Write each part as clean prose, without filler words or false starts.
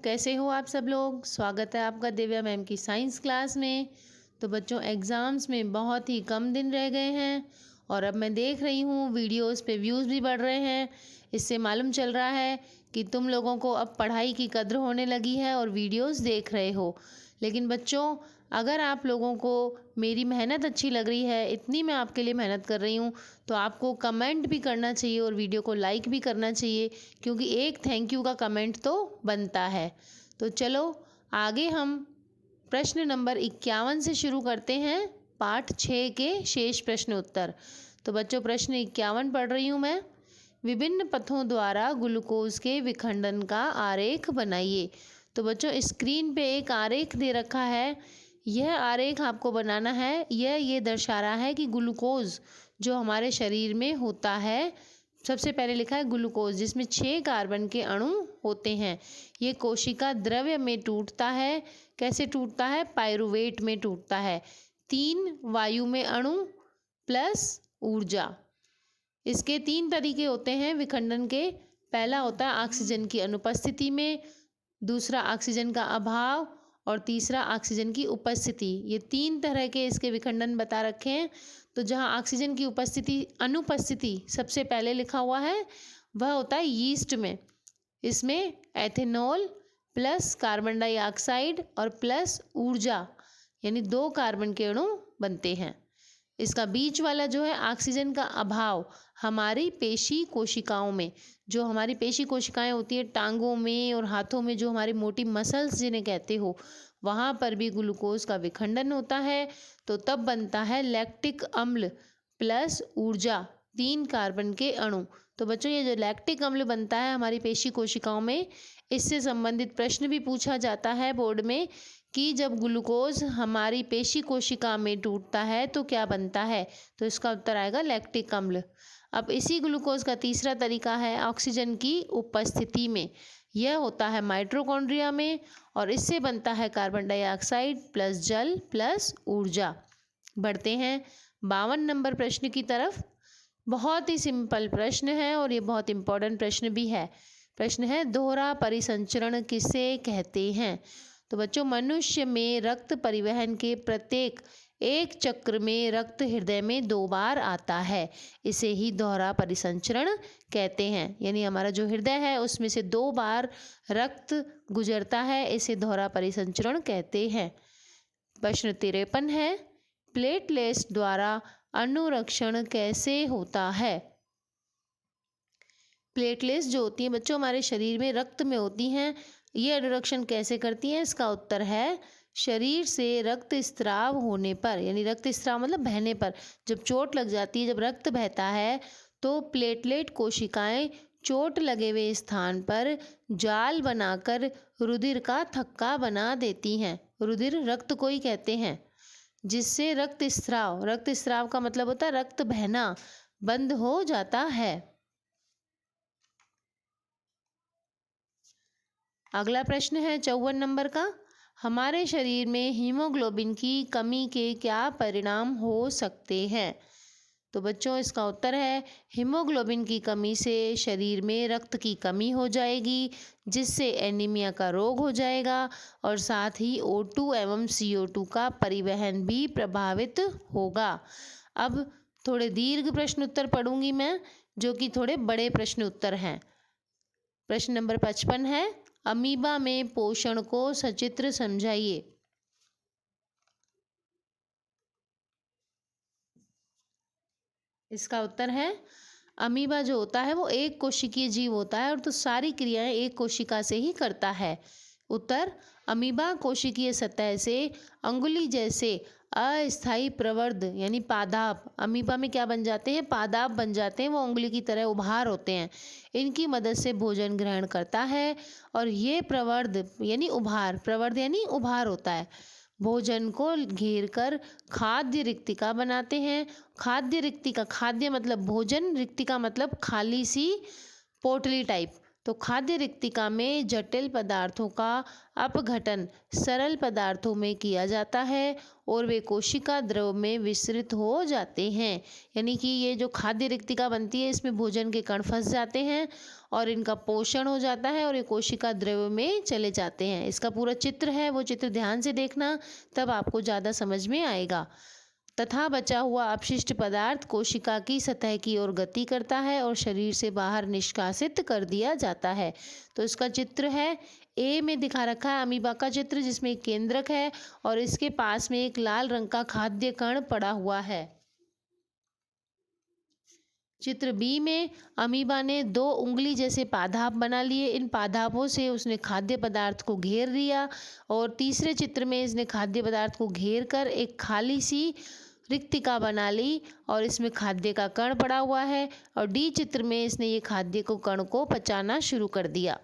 कैसे हो आप सब लोग। स्वागत है आपका दिव्या मैम की साइंस क्लास में। तो बच्चों, एग्ज़ाम्स में बहुत ही कम दिन रह गए हैं और अब मैं देख रही हूँ वीडियोस पे व्यूज़ भी बढ़ रहे हैं। इससे मालूम चल रहा है कि तुम लोगों को अब पढ़ाई की कद्र होने लगी है और वीडियोस देख रहे हो। लेकिन बच्चों, अगर आप लोगों को मेरी मेहनत अच्छी लग रही है, इतनी मैं आपके लिए मेहनत कर रही हूँ, तो आपको कमेंट भी करना चाहिए और वीडियो को लाइक भी करना चाहिए, क्योंकि एक थैंक यू का कमेंट तो बनता है। तो चलो आगे हम प्रश्न नंबर 51 से शुरू करते हैं, पाठ 6 के शेष प्रश्न उत्तर। तो बच्चों, प्रश्न 51 पढ़ रही हूँ मैं। विभिन्न पथों द्वारा ग्लूकोज के विखंडन का आरेख बनाइए। तो बच्चों, स्क्रीन पे एक आरेख दे रखा है। यह आरेख आपको बनाना है। यह ये दर्शा रहा है कि ग्लूकोज जो हमारे शरीर में होता है, सबसे पहले लिखा है ग्लूकोज, जिसमें 6 कार्बन के अणु होते हैं। ये कोशिका द्रव्य में टूटता है। कैसे टूटता है? पाइरूवेट में टूटता है। 3 वायु में अणु प्लस ऊर्जा। इसके 3 तरीके होते हैं विखंडन के। पहला होता है ऑक्सीजन की अनुपस्थिति में, दूसरा ऑक्सीजन का अभाव और तीसरा ऑक्सीजन की उपस्थिति। ये 3 तरह के इसके विखंडन बता रखे हैं। तो जहाँ ऑक्सीजन की अनुपस्थिति सबसे पहले लिखा हुआ है, वह होता है यीस्ट में। इसमें एथेनॉल प्लस कार्बन डाइऑक्साइड और प्लस ऊर्जा, यानी 2 कार्बन के अणु बनते हैं। इसका बीच वाला जो है ऑक्सीजन का अभाव, हमारी पेशी कोशिकाओं में, जो हमारी पेशी कोशिकाएं होती हैं टांगों में और हाथों में, जो हमारी मोटी मसल्स जिन्हें कहते हो, वहाँ पर भी ग्लूकोज का विखंडन होता है। तो तब बनता है लैक्टिक अम्ल प्लस ऊर्जा, 3 कार्बन के अणु। तो बच्चों, ये जो लैक्टिक अम्ल बनता है हमारी पेशी कोशिकाओं में, इससे संबंधित प्रश्न भी पूछा जाता है बोर्ड में कि जब ग्लूकोज हमारी पेशी कोशिका में टूटता है तो क्या बनता है। तो इसका उत्तर आएगा लैक्टिक अम्ल। अब इसी ग्लूकोज का तीसरा तरीका है ऑक्सीजन की उपस्थिति में। यह होता है माइटोकॉन्ड्रिया में और इससे बनता है कार्बन डाइऑक्साइड प्लस जल प्लस ऊर्जा। बढ़ते हैं 52 नंबर प्रश्न की तरफ। बहुत ही सिंपल प्रश्न है और ये बहुत इंपॉर्टेंट प्रश्न भी है। प्रश्न है, दोहरा परिसंचरण किसे कहते हैं। तो बच्चों, मनुष्य में रक्त परिवहन के प्रत्येक एक चक्र में रक्त हृदय में 2 बार आता है। इसे ही दोहरा परिसंचरण कहते हैं। यानी हमारा जो हृदय है उसमें से 2 बार रक्त गुजरता है, इसे दोहरा परिसंचरण कहते हैं। प्रश्न 53 है, प्लेटलेट्स द्वारा अनुरक्षण कैसे होता है। प्लेटलेट्स जो होती हैं बच्चों हमारे शरीर में रक्त में होती हैं, ये अनुरक्षण कैसे करती हैं। इसका उत्तर है शरीर से रक्त स्त्राव होने पर, यानी रक्त स्त्राव मतलब बहने पर। जब चोट लग जाती है, जब रक्त बहता है, तो प्लेटलेट कोशिकाएं चोट लगे हुए स्थान पर जाल बनाकर रुधिर का थक्का बना देती हैं। रुधिर रक्त को ही कहते हैं, जिससे रक्त स्त्राव का मतलब होता है रक्त बहना बंद हो जाता है। अगला प्रश्न है 54 नंबर का, हमारे शरीर में हीमोग्लोबिन की कमी के क्या परिणाम हो सकते हैं। तो बच्चों, इसका उत्तर है हीमोग्लोबिन की कमी से शरीर में रक्त की कमी हो जाएगी, जिससे एनीमिया का रोग हो जाएगा और साथ ही O2 एवं CO2 का परिवहन भी प्रभावित होगा। अब थोड़े दीर्घ प्रश्न उत्तर पढ़ूंगी मैं, जो कि थोड़े बड़े प्रश्न उत्तर हैं। प्रश्न नंबर 55 है, अमीबा में पोषण को सचित्र समझाइए। इसका उत्तर है, अमीबा जो होता है वो एक कोशिकीय जीव होता है और तो सारी क्रियाएं एक कोशिका से ही करता है। उत्तर, अमीबा कोशिकीय सतह से अंगुली जैसे अस्थायी प्रवर्ध यानी पादाप, अमीबा में क्या बन जाते हैं, पादाप बन जाते हैं। वो उंगली की तरह उभार होते हैं। इनकी मदद से भोजन ग्रहण करता है और ये प्रवर्ध यानी उभार होता है, भोजन को घेर कर खाद्य रिक्तिका बनाते हैं। खाद्य रिक्तिका, खाद्य मतलब भोजन, रिक्तिका मतलब खाली सी पोटली टाइप। तो खाद्य रिक्तिका में जटिल पदार्थों का अपघटन सरल पदार्थों में किया जाता है और वे कोशिका द्रव में विसरित हो जाते हैं। यानी कि ये जो खाद्य रिक्तिका बनती है इसमें भोजन के कण फंस जाते हैं और इनका पोषण हो जाता है और ये कोशिका द्रव में चले जाते हैं। इसका पूरा चित्र है, वो चित्र ध्यान से देखना, तब आपको ज़्यादा समझ में आएगा। तथा बचा हुआ अपशिष्ट पदार्थ कोशिका की सतह की ओर गति करता है और शरीर से बाहर निष्कासित कर दिया जाता है। तो इसका चित्र है, ए में दिखा रखा है अमीबा का चित्र, जिसमें एक केंद्रक है और इसके पास में एक लाल रंग का खाद्य कण पड़ा हुआ है। चित्र बी में अमीबा ने 2 उंगली जैसे पादाप बना लिए। इन पादापों से उसने खाद्य पदार्थ को घेर लिया और तीसरे चित्र में इसने खाद्य पदार्थ को घेर कर एक खाली सी रिक्तिका बना ली और इसमें खाद्य का कण पड़ा हुआ है और डी चित्र में इसने ये खाद्य को कण को पचाना शुरू कर दिया।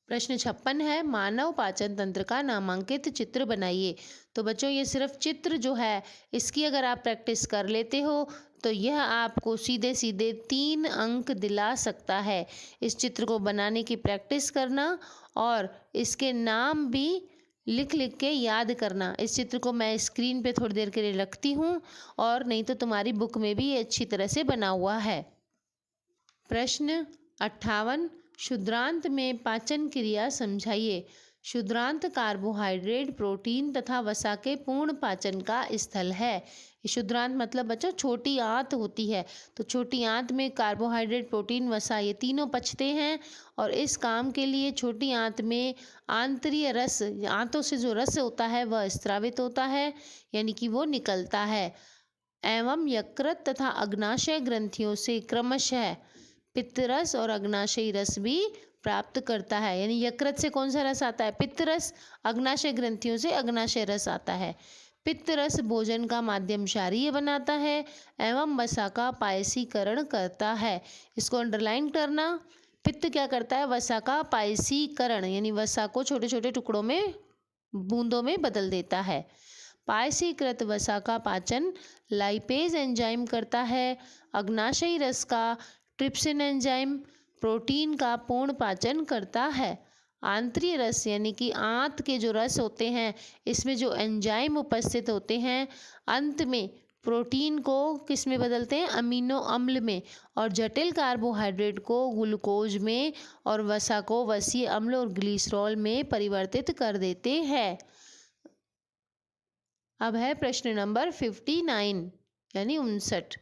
प्रश्न 56 है, मानव पाचन तंत्र का नामांकित चित्र बनाइए। तो बच्चों ये सिर्फ चित्र जो है इसकी अगर आप प्रैक्टिस कर लेते हो तो यह आपको सीधे सीधे 3 अंक दिला सकता है। इस चित्र को बनाने की प्रैक्टिस करना और इसके नाम भी लिख लिख के याद करना। इस चित्र को मैं स्क्रीन पे थोड़ी देर के लिए रखती हूँ और नहीं तो तुम्हारी बुक में भी ये अच्छी तरह से बना हुआ है। प्रश्न 58, क्षुद्रांत में पाचन क्रिया समझाइए। क्षुद्रांत कार्बोहाइड्रेट, प्रोटीन तथा वसा के पूर्ण पाचन का स्थल है। क्षुद्रांत मतलब बच्चों छोटी आंत होती है, तो छोटी आंत में कार्बोहाइड्रेट, प्रोटीन, वसा ये तीनों पचते हैं और इस काम के लिए छोटी आंत में आंतरीय रस, आंतों से जो रस होता है वह स्रावित होता है, यानी कि वो निकलता है, एवं यकृत तथा अग्नाशय ग्रंथियों से क्रमशः पित्तरस और अग्नाशयी रस भी प्राप्त करता है। यानी यकृत से कौन सा रस आता है? पित्त रस। अग्नाशय ग्रंथियों से अग्नाशय रस आता है। पित्त रस भोजन का माध्यम क्षारीय बनाता है एवं वसा का पायसीकरण करता है। इसको अंडरलाइन करना। पित्त क्या करता है? वसा का पायसीकरण, यानी वसा को छोटे छोटे टुकड़ों में, बूंदों में बदल देता है। पायसीकृत वसा का पाचन लाइपेज एंजाइम करता है। अग्नाशयी रस का ट्रिप्सिन एंजाइम प्रोटीन का पूर्ण पाचन करता है। आंतरीय रस यानी कि आंत के जो रस होते हैं इसमें जो एंजाइम उपस्थित होते हैं अंत में प्रोटीन को किस में बदलते हैं? अमीनो अम्ल में, और जटिल कार्बोहाइड्रेट को ग्लूकोज में और वसा को वसीय अम्ल और ग्लिसरॉल में परिवर्तित कर देते हैं। अब है प्रश्न नंबर 59 यानी 59,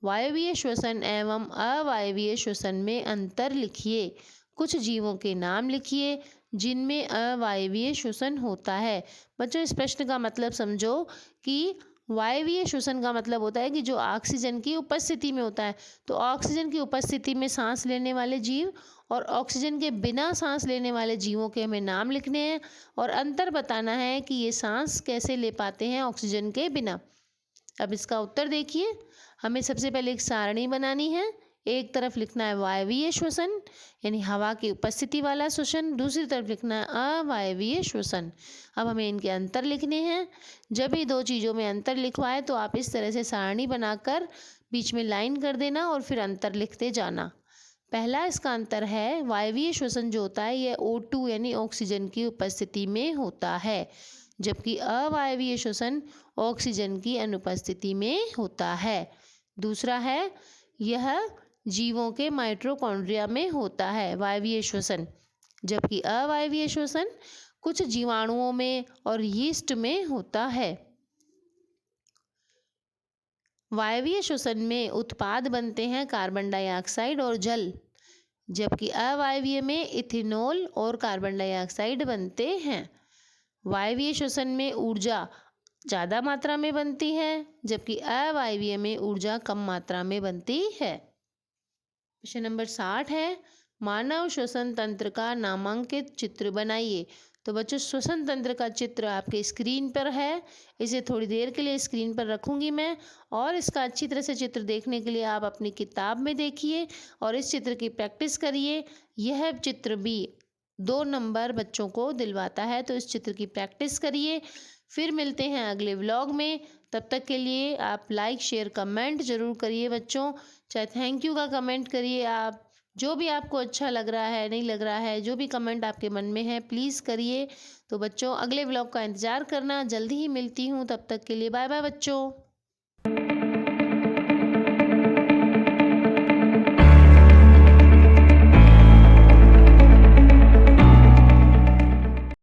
वायवीय श्वसन एवं अवायवीय श्वसन में अंतर लिखिए। कुछ जीवों के नाम लिखिए जिनमें अवायवीय श्वसन होता है। बच्चों इस प्रश्न का मतलब समझो कि वायवीय श्वसन का मतलब होता है कि जो ऑक्सीजन की उपस्थिति में होता है। तो ऑक्सीजन की उपस्थिति में सांस लेने वाले जीव और ऑक्सीजन के बिना सांस लेने वाले जीवों के हमें नाम लिखने हैं और अंतर बताना है कि ये सांस कैसे ले पाते हैं ऑक्सीजन के बिना। अब इसका उत्तर देखिए, हमें सबसे पहले एक सारणी बनानी है। एक तरफ लिखना है वायवीय श्वसन यानी हवा की उपस्थिति वाला श्वसन, दूसरी तरफ लिखना है अवायवीय श्वसन। अब हमें इनके अंतर लिखने हैं। जब भी दो चीज़ों में अंतर लिखवाए तो आप इस तरह से सारणी बनाकर बीच में लाइन कर देना और फिर अंतर लिखते जाना। पहला इसका अंतर है, वायवीय श्वसन जो होता है यह O2 यानी ऑक्सीजन की उपस्थिति में होता है, जबकि अवायवीय श्वसन ऑक्सीजन की अनुपस्थिति में होता है। दूसरा है, यह जीवों के माइटोकॉन्ड्रिया में होता है वायवीय श्वसन, जबकि अवायवीय श्वसन कुछ जीवाणुओं में और यीस्ट में होता है। वायवीय श्वसन में उत्पाद बनते हैं कार्बन डाइऑक्साइड और जल, जबकि अवायवीय में इथेनॉल और कार्बन डाइऑक्साइड बनते हैं। वायवीय श्वसन में ऊर्जा ज़्यादा मात्रा में बनती है, जबकि अवायवीय में ऊर्जा कम मात्रा में बनती है। क्वेश्चन नंबर 60 है, मानव श्वसन तंत्र का नामांकित चित्र बनाइए। तो बच्चों श्वसन तंत्र का चित्र आपके स्क्रीन पर है, इसे थोड़ी देर के लिए स्क्रीन पर रखूंगी मैं, और इसका अच्छी तरह से चित्र देखने के लिए आप अपनी किताब में देखिए और इस चित्र की प्रैक्टिस करिए। यह चित्र भी 2 नंबर बच्चों को दिलवाता है, तो इस चित्र की प्रैक्टिस करिए। फिर मिलते हैं अगले व्लॉग में, तब तक के लिए आप लाइक शेयर कमेंट ज़रूर करिए बच्चों, चाहे थैंक यू का कमेंट करिए आप, जो भी आपको अच्छा लग रहा है, नहीं लग रहा है, जो भी कमेंट आपके मन में है प्लीज़ करिए। तो बच्चों अगले व्लॉग का इंतज़ार करना, जल्दी ही मिलती हूँ, तब तक के लिए बाय बाय बच्चों।